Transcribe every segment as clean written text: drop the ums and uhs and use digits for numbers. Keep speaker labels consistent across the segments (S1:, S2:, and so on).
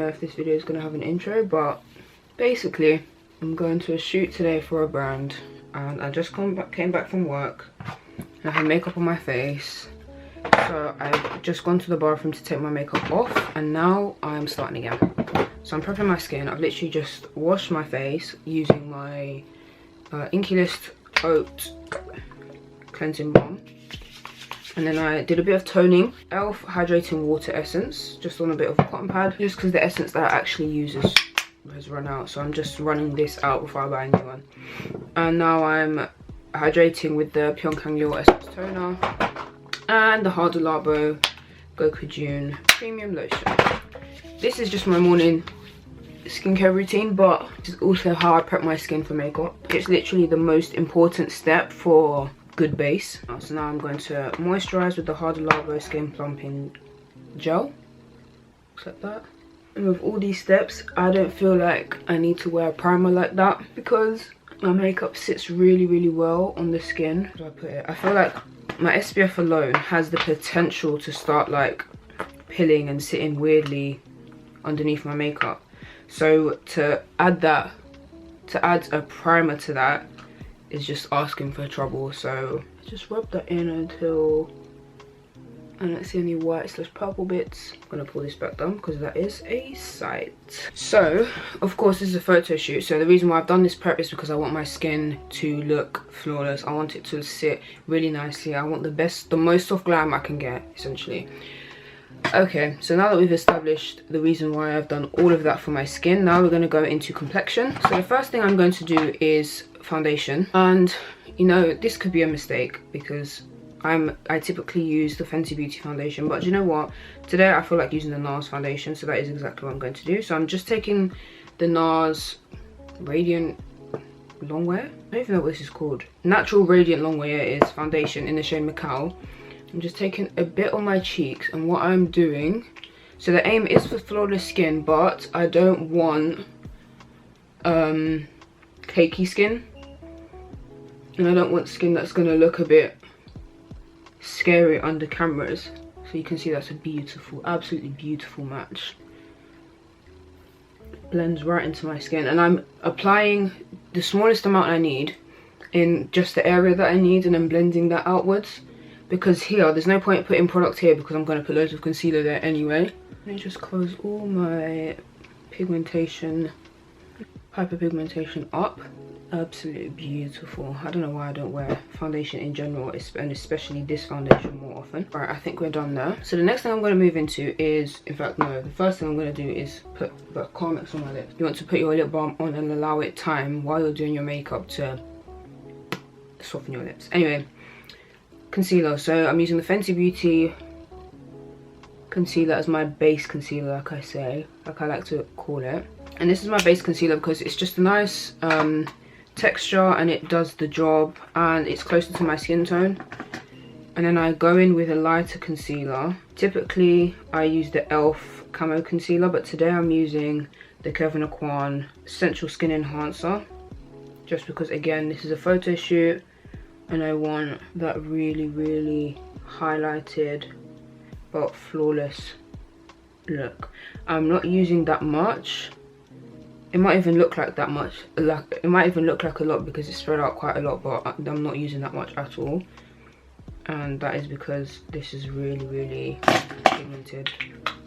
S1: know if this video is going to have an intro, but basically I'm going to a shoot today for a brand, and I just came back from work. I have makeup on my face, so I've just gone to the bathroom to take my makeup off, and now I'm starting again. So I'm prepping my skin. I've literally just washed my face using my Inky List Oat cleansing balm, and then I did a bit of toning. Elf hydrating water essence just on a bit of a cotton pad, just because the essence that I actually use has run out, so I'm just running this out before I buy a new one. And now I'm hydrating with the Pyongyang Your Essence toner and the Harder Labo Goku June premium lotion. This is just my morning skincare routine, but it's also how I prep my skin for makeup. It's literally the most important step for good base. So now I'm going to moisturize with the Harder Labo Skin Plumping Gel. Looks like that. And with all these steps, I don't feel like I need to wear a primer like that, because my makeup sits really well on the skin. How do I put it? I feel like my SPF alone has the potential to start like pilling and sitting weirdly underneath my makeup. So to add a primer to that is just asking for trouble. So just rub that in until I don't see any white/purple bits. I'm gonna pull this back down because that is a sight. So of course this is a photo shoot, so the reason why I've done this prep is because I want my skin to look flawless. I want it to sit really nicely. I want the most of glam I can get, essentially. Okay, so now that we've established the reason why I've done all of that for my skin, now we're going to go into complexion. So the first thing I'm going to do is foundation. And you know, this could be a mistake because I typically use the Fenty Beauty foundation, but you know what, today I feel like using the NARS foundation, so that is exactly what I'm going to do. So I'm just taking the NARS Radiant Longwear, I don't even know what this is called, Natural Radiant Longwear is foundation in the shade Macao. I'm just taking a bit on my cheeks, and what I'm doing, so the aim is for flawless skin, but I don't want cakey skin, and I don't want skin that's going to look a bit scary under cameras. So you can see that's a beautiful, absolutely beautiful match. Blends right into my skin, and I'm applying the smallest amount I need in just the area that I need, and then blending that outwards. Because here, there's no point putting product here because I'm going to put loads of concealer there anyway. Let me just close all my pigmentation, hyperpigmentation up. Absolutely beautiful. I don't know why I don't wear foundation in general, and especially this foundation more often. Right, I think we're done there. So the next thing I'm going to move into is, in fact no, the first thing I'm going to do is put the Carmex on my lips. You want to put your lip balm on and allow it time while you're doing your makeup to soften your lips. Anyway, concealer. So I'm using the Fenty Beauty concealer as my base concealer, like I like to call it. And this is my base concealer because it's just a nice texture, and it does the job, and it's closer to my skin tone. And then I go in with a lighter concealer. Typically I use the Elf Camo Concealer, but today I'm using the Kevyn Aucoin Essential Skin Enhancer, just because again this is a photo shoot and I want that really highlighted but flawless look. I'm not using that much. It might even look like that much, like it might even look like a lot because it's spread out quite a lot, but I'm not using that much at all, and that is because this is really pigmented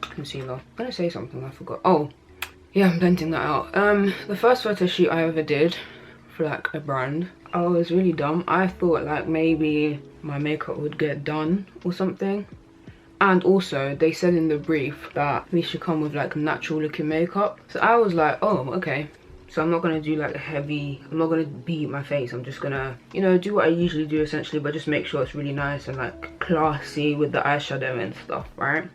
S1: concealer. I'm gonna say something I forgot. Oh yeah, I'm blending that out. The first photo shoot I ever did for like a brand, I was really dumb. I thought like maybe my makeup would get done or something. And also they said in the brief that we should come with like natural looking makeup. So I was like, oh okay, so I'm not gonna do like a heavy, I'm not gonna beat my face. I'm just gonna, you know, do what I usually do essentially, but just make sure it's really nice and like classy with the eyeshadow and stuff, right?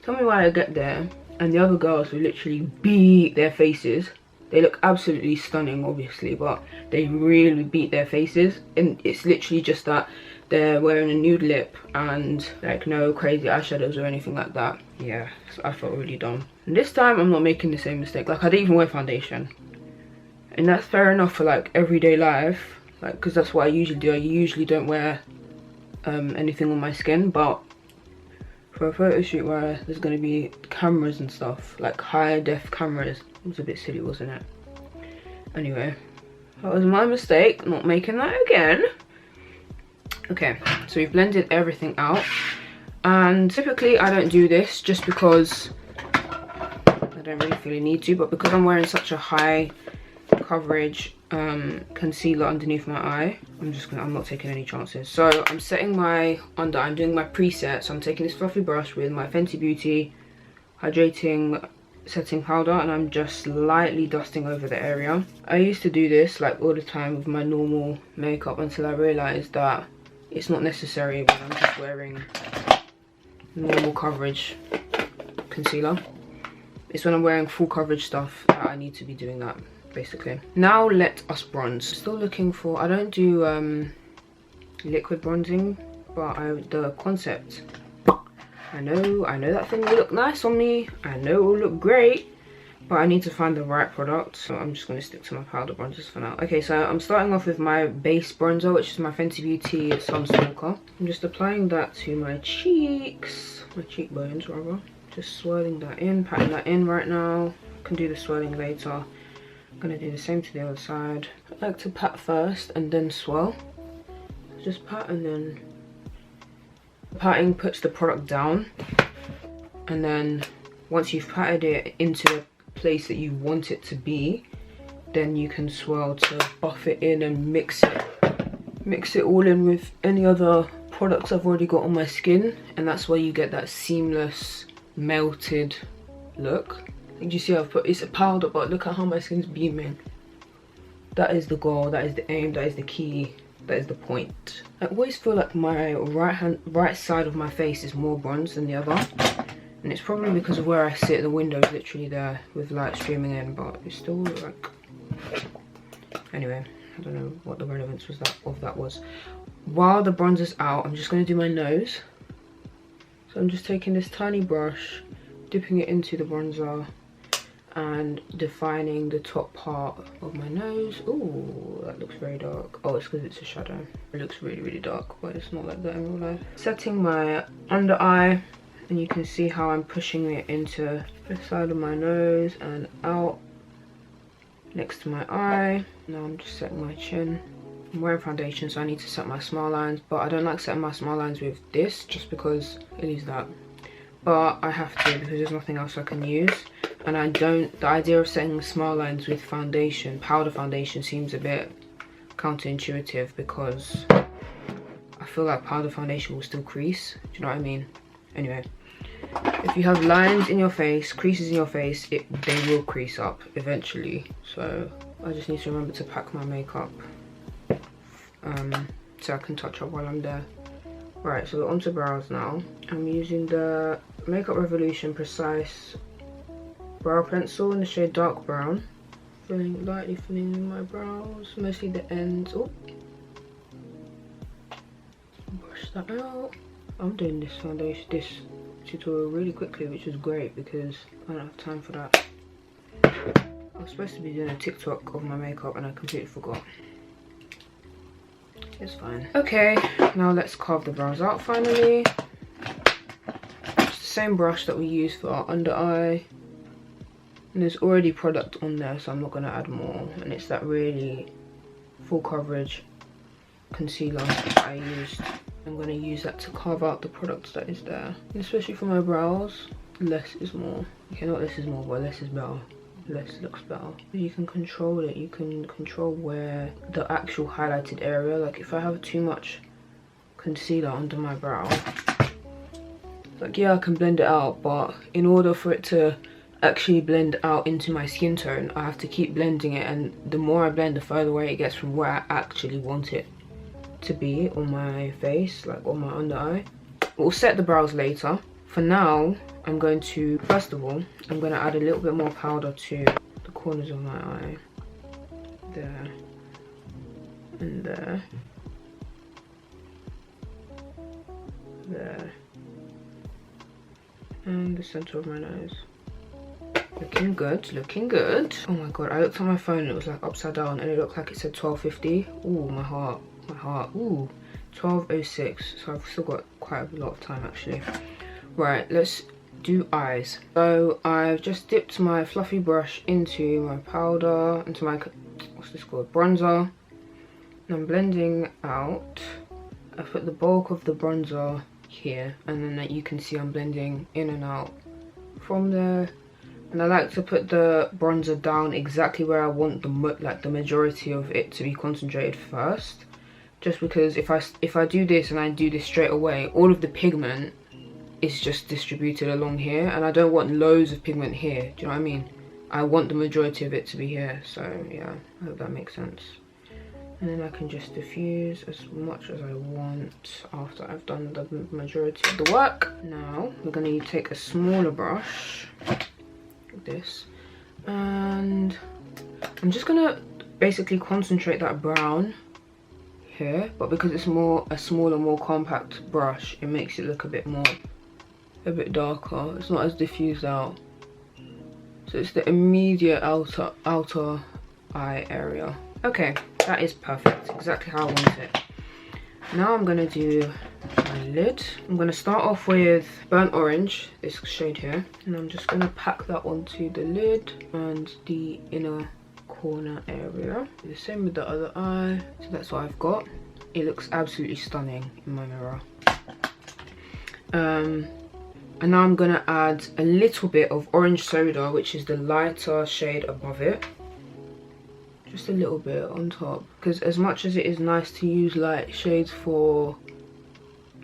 S1: Tell me why I get there and the other girls will literally beat their faces. They look absolutely stunning obviously, but they really beat their faces, and it's literally just that they're wearing a nude lip and like no crazy eyeshadows or anything like that. Yeah, so I felt really dumb. And this time I'm not making the same mistake. Like I didn't even wear foundation, and that's fair enough for like everyday life, like because that's what I usually do. I usually don't wear anything on my skin, but for a photo shoot where there's going to be cameras and stuff, like high def cameras. It was a bit silly, wasn't it? Anyway, that was my mistake, not making that again. Okay, so we've blended everything out, and typically I don't do this just because I don't really feel a need to, but because I'm wearing such a high coverage concealer underneath my eye, I'm not taking any chances. So I'm setting my I'm doing my preset. So I'm taking this fluffy brush with my Fenty Beauty hydrating setting powder, and I'm just lightly dusting over the area. I used to do this like all the time with my normal makeup until I realized that it's not necessary when I'm just wearing normal coverage concealer. It's when I'm wearing full coverage stuff that I need to be doing that, basically. Now let us bronze. Still looking for, I don't do liquid bronzing, but the concept, I know that thing will look nice on me, I know it will look great, but I need to find the right product. So I'm just going to stick to my powder bronzers for now. Okay, so I'm starting off with my base bronzer, which is my Fenty Beauty Sun Smoker. I'm just applying that to my cheeks, my cheekbones rather. Just swirling that in, patting that in right now. I can do the swirling later. I'm going to do the same to the other side. I like to pat first and then swirl. Just pat, and then patting puts the product down, and then once you've patted it into the place that you want it to be, then you can swirl to buff it in and mix it all in with any other products I've already got on my skin, and that's where you get that seamless melted look. You see I've put, it's a powder, but look at how my skin's beaming. That is the goal, that is the aim, that is the key, that is the point. I always feel like my right side of my face is more bronzed than the other, and it's probably because of where I sit. The window is literally there with light streaming in, but it's still like, anyway, I don't know what the relevance was of that was. While the bronzer's out, I'm just going to do my nose. So I'm just taking this tiny brush, dipping it into the bronzer and defining the top part of my nose. Ooh, that looks very dark. Oh, it's because it's a shadow. It looks really, really dark, but it's not like that in real life. Setting my under eye, and you can see how I'm pushing it into the side of my nose and out next to my eye. Now I'm just setting my chin. I'm wearing foundation, so I need to set my smile lines, but I don't like setting my smile lines with this just because it leaves that. But I have to because there's nothing else I can use. And the idea of setting smile lines with foundation, powder foundation, seems a bit counterintuitive because I feel like powder foundation will still crease. Do you know what I mean? Anyway, if you have lines in your face, creases in your face, they will crease up eventually. So I just need to remember to pack my makeup so I can touch up while I'm there. Right, so we're onto brows now. I'm using the Makeup Revolution Precise brow pencil in the shade dark brown. Lightly filling in my brows, mostly the ends. Oh, brush that out. I'm doing this tutorial really quickly, which is great because I don't have time for that. I was supposed to be doing a TikTok of my makeup and I completely forgot. It's fine. Okay, now let's carve the brows out finally. It's the same brush that we use for our under eye. And there's already product on there, so I'm not going to add more. And it's that really full coverage concealer that I used. I'm going to use that to carve out the product that is there. And especially for my brows, less is more. Okay, not less is more, but less is better. Less looks better. You can control it. You can control where the actual highlighted area. Like if I have too much concealer under my brow, like yeah, I can blend it out, but in order for it to actually blend out into my skin tone, I have to keep blending it, and the more I blend, the further away it gets from where I actually want it to be on my face, like on my under eye. We'll set the brows later. For now, I'm going to, first of all, I'm going to add a little bit more powder to the corners of my eye. There and there. There. And the center of my nose. Looking good, looking good. Oh my god, I looked at my phone and it was like upside down and it looked like it said 12:50. Ooh, my heart, ooh, 12:06. So I've still got quite a lot of time actually. Right, let's do eyes. So I've just dipped my fluffy brush into my powder, into my, what's this called, bronzer. And I'm blending out. I put the bulk of the bronzer here, and then you can see I'm blending in and out from there. And I like to put the bronzer down exactly where I want the majority of it to be concentrated first, just because if I do this and I do this straight away, all of the pigment is just distributed along here, and I don't want loads of pigment here. Do you know what I mean? I want the majority of it to be here. So yeah, I hope that makes sense. And then I can just diffuse as much as I want after I've done the majority of the work. Now we're going to take a smaller brush, like this, and I'm just going to basically concentrate that brown here, but because it's a smaller, more compact brush, it makes it look a bit darker. It's not as diffused out. So it's the immediate outer eye area. Okay, that is perfect, exactly how I want it. Now I'm gonna do my lid. I'm gonna start off with burnt orange, this shade here, and I'm just gonna pack that onto the lid and the inner corner area. Do the same with the other eye. So that's what I've got. It looks absolutely stunning in my mirror. And now I'm gonna add a little bit of orange soda, which is the lighter shade above it. Just a little bit on top, because as much as it is nice to use light shades for,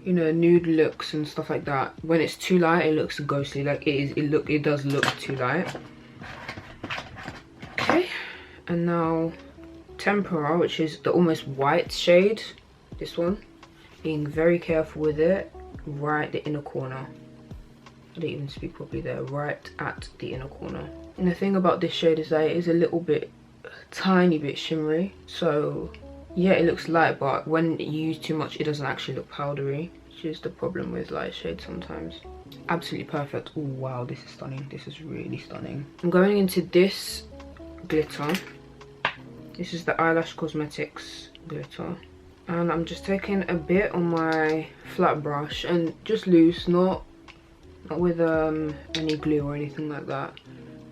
S1: you know, nude looks and stuff like that, when it's too light it looks ghostly. Like it does look too light. Okay, and now tempera, which is the almost white shade, this one, being very careful with it, right the inner corner. I didn't even speak properly there, right at the inner corner. And the thing about this shade is that it is a tiny bit shimmery, so yeah, it looks light, but when you use too much it doesn't actually look powdery, which is the problem with light shades sometimes. Absolutely perfect. Oh wow, this is stunning. This is really stunning. I'm going into this glitter. This is the Eyelash Cosmetics glitter, and I'm just taking a bit on my flat brush and just loose, not with any glue or anything like that.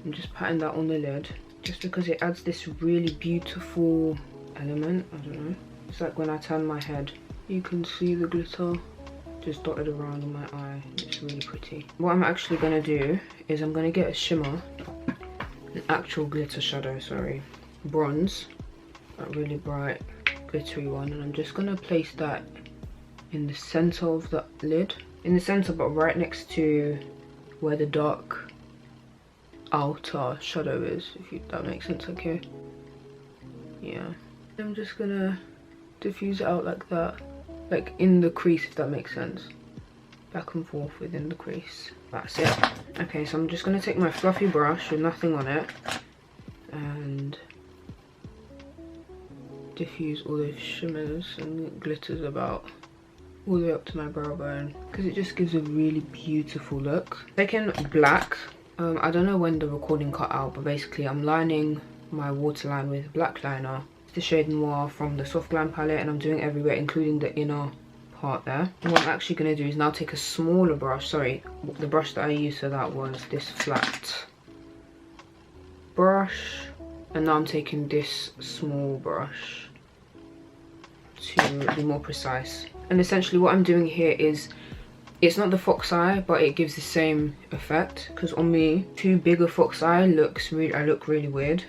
S1: I'm just patting that on the lid, just because it adds this really beautiful element. I don't know, it's like when I turn my head you can see the glitter just dotted around on my eye. It's really pretty. What I'm actually going to do is I'm going to get a shimmer, an actual glitter shadow, sorry, bronze, that really bright glittery one, and I'm just going to place that in the center of the lid, in the center but right next to where the dark outer shadow is, if that makes sense. Okay, yeah, I'm just gonna diffuse it out like that, like in the crease, if that makes sense, back and forth within the crease. That's it. Okay, so I'm just gonna take my fluffy brush with nothing on it and diffuse all those shimmers and glitters about all the way up to my brow bone, because it just gives a really beautiful look. Taking black, I don't know when the recording cut out, but basically I'm lining my waterline with black liner. It's the shade Noir from the Soft Glam palette, and I'm doing it everywhere, including the inner part there. And what I'm actually going to do is now take a smaller brush. Sorry, the brush that I used for that was this flat brush, and now I'm taking this small brush to be more precise. And essentially what I'm doing here is, it's not the fox eye, but it gives the same effect, because on me, too big a fox eye I look really weird,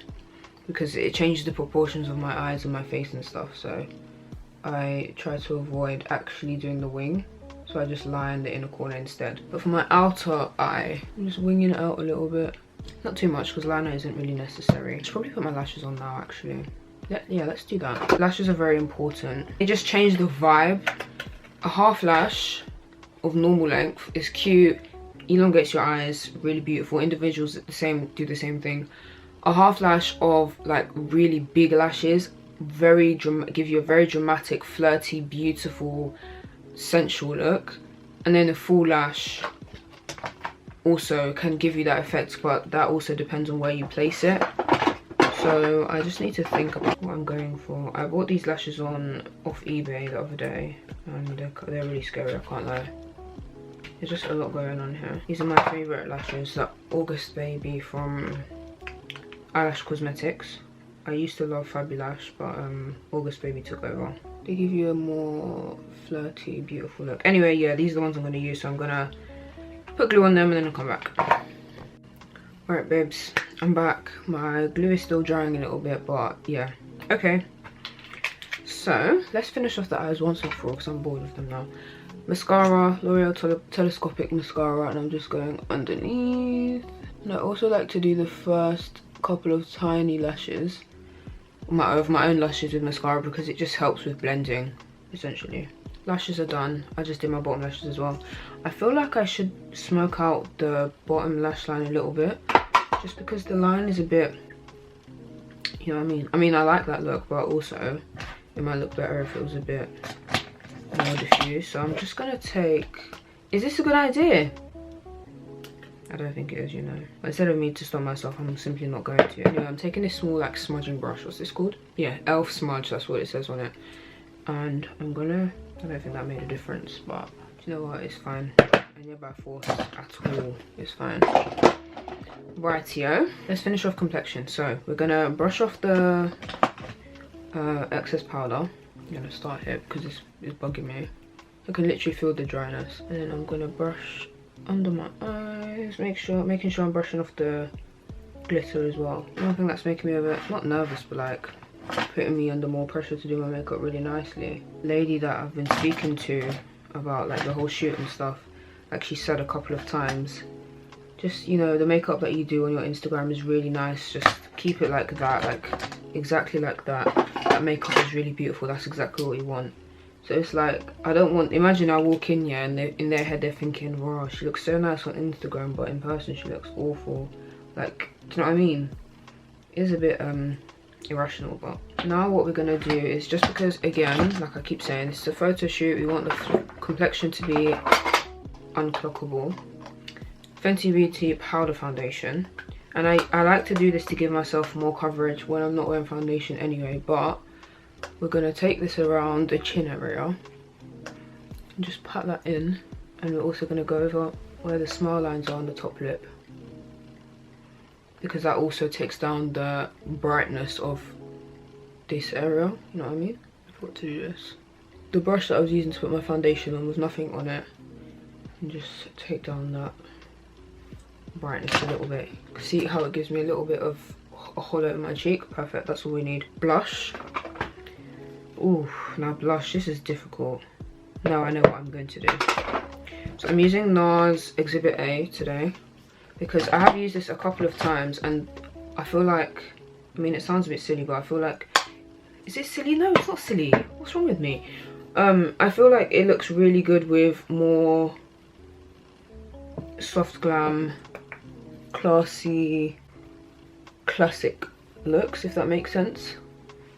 S1: because it changes the proportions of my eyes and my face and stuff. So I try to avoid actually doing the wing, so I just line the inner corner instead. But for my outer eye, I'm just winging it out a little bit, not too much because liner isn't really necessary. I should probably put my lashes on now actually. Yeah, let's do that. Lashes are very important. They just change the vibe. A half lash of normal length is cute, elongates your eyes, really beautiful. Individuals do the same thing. A half lash of like really big lashes give you a very dramatic, flirty, beautiful, sensual look. And then a full lash also can give you that effect, but that also depends on where you place it. So I just need to think about what I'm going for. I bought these lashes off eBay the other day, and they're really scary, I can't lie. There's just a lot going on here. These are my favourite lashes. The August Baby from Eyelash Cosmetics. I used to love Fabulash, but August Baby took over. They give you a more flirty, beautiful look. Anyway, yeah, these are the ones I'm going to use, so I'm going to put glue on them and then I'll come back. Alright, babes, I'm back. My glue is still drying a little bit, but yeah. Okay. So, let's finish off the eyes once and for all because I'm bored of them now. Mascara, L'Oreal Telescopic Mascara, and I'm just going underneath. And I also like to do the first couple of tiny lashes of my own lashes with mascara because it just helps with blending, essentially. Lashes are done. I just did my bottom lashes as well. I feel like I should smoke out the bottom lash line a little bit, just because the line is a bit, you know what I mean? I mean, I like that look, but also it might look better if it was a bit more diffuse. So I'm just gonna take, is this a good idea? I don't think it is, you know. But instead of me to stop myself, I'm simply not going to. Anyway, I'm taking this small like smudging brush. What's this called? Yeah, Elf Smudge, that's what it says on it. And I'm gonna, I don't think that made a difference, but you know what, it's fine. And yeah, by force at all, it's fine. Rightio, let's finish off complexion. So we're gonna brush off the excess powder. I'm gonna start here because it's bugging me. I can literally feel the dryness. And then I'm gonna brush under my eyes, making sure I'm brushing off the glitter as well. One thing that's making me a bit, not nervous, but like putting me under more pressure to do my makeup really nicely. Lady that I've been speaking to about like the whole shoot and stuff, like she said a couple of times, just, you know, the makeup that you do on your Instagram is really nice, just keep it like that, like exactly like that. That makeup is really beautiful, that's exactly what you want. So it's like, I don't want, imagine I walk in here and in their head they're thinking, wow, she looks so nice on Instagram, but in person she looks awful. Like, do you know what I mean? It is a bit irrational. But now what we're gonna do is, just because, again, like I keep saying, this is a photo shoot, we want the complexion to be unclockable. Fenty Beauty powder foundation. And I like to do this to give myself more coverage when I'm not wearing foundation anyway, but we're going to take this around the chin area and just pat that in, and we're also going to go over where the smile lines are on the top lip, because that also takes down the brightness of this area, you know what I mean? I forgot to do this. The brush that I was using to put my foundation on was nothing on it, and just take down that brightness a little bit. See how it gives me a little bit of a hollow in my cheek? Perfect, that's all we need. Blush. Ooh, now blush, this is difficult. Now I know what I'm going to do. So I'm using NARS Exhibit A today, because I have used this a couple of times and I feel like, I mean, it sounds a bit silly, but I feel like, is it silly? No, it's not silly. What's wrong with me? I feel like it looks really good with more soft glam, classy, classic looks, if that makes sense,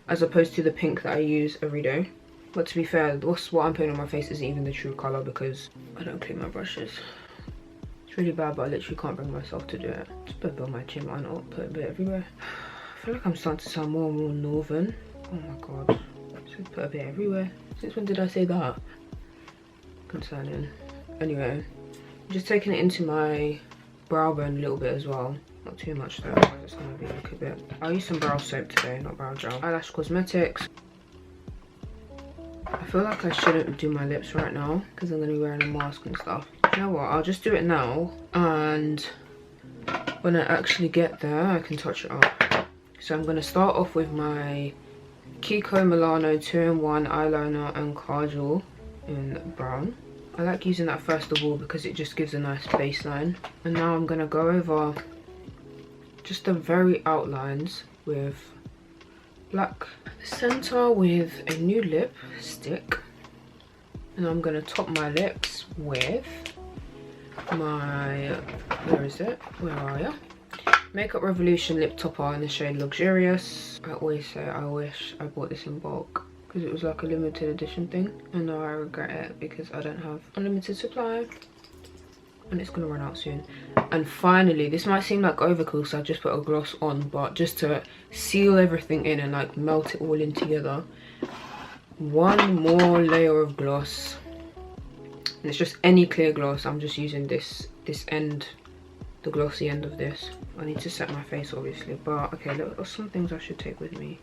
S1: as opposed to the pink that I use every day. But to be fair, what I'm putting on my face isn't even the true colour because I don't clean my brushes. It's really bad, but I literally can't bring myself to do it. Just put a bit on my chin, why not? Put a bit everywhere. I feel like I'm starting to sound more and more northern. Oh my god. Just put a bit everywhere. Since when did I say that? Concerning. Anyway, I'm just taking it into my brow bone a little bit as well. Not too much though, otherwise it's gonna be like a bit. I'll use some brow soap today, not brow gel. Eyelash Cosmetics. I feel like I shouldn't do my lips right now because I'm gonna be wearing a mask and stuff. You know what? I'll just do it now, and when I actually get there, I can touch it up. So I'm gonna start off with my Kiko Milano 2-in-1 eyeliner and kajal in brown. I like using that first of all because it just gives a nice baseline. And now I'm gonna go over just the very outlines with black center with a new lip stick, and I'm gonna top my lips with my, where is it, where are ya, Makeup Revolution lip topper in the shade Luxurious. I always say I wish I bought this in bulk because it was like a limited edition thing, and now I regret it because I don't have unlimited supply and it's gonna run out soon. And finally, this might seem like overkill so I just put a gloss on, but just to seal everything in and like melt it all in together, one more layer of gloss and it's just any clear gloss. I'm just using this end, the glossy end of this. I need to set my face obviously, but okay, there are some things I should take with me.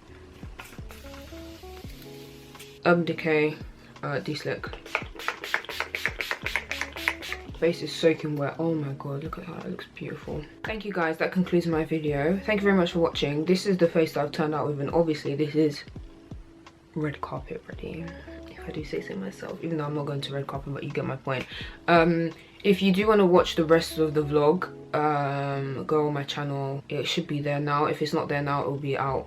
S1: Urban Decay De-Slick. Face is soaking wet. Oh my god, look at how it looks beautiful. Thank you guys, that concludes my video. Thank you very much for watching. This is the face that I've turned out with, and obviously this is red carpet ready, if I do say so myself, even though I'm not going to red carpet, but you get my point. If you do want to watch the rest of the vlog, go on my channel. It should be there now. If it's not there now, it will be out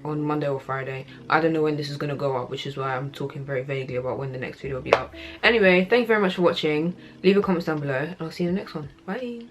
S1: on Monday or Friday. I don't know when this is going to go up, which is why I'm talking very vaguely about when the next video will be out. Anyway, thank you very much for watching. Leave your comments down below and I'll see you in the next one. Bye.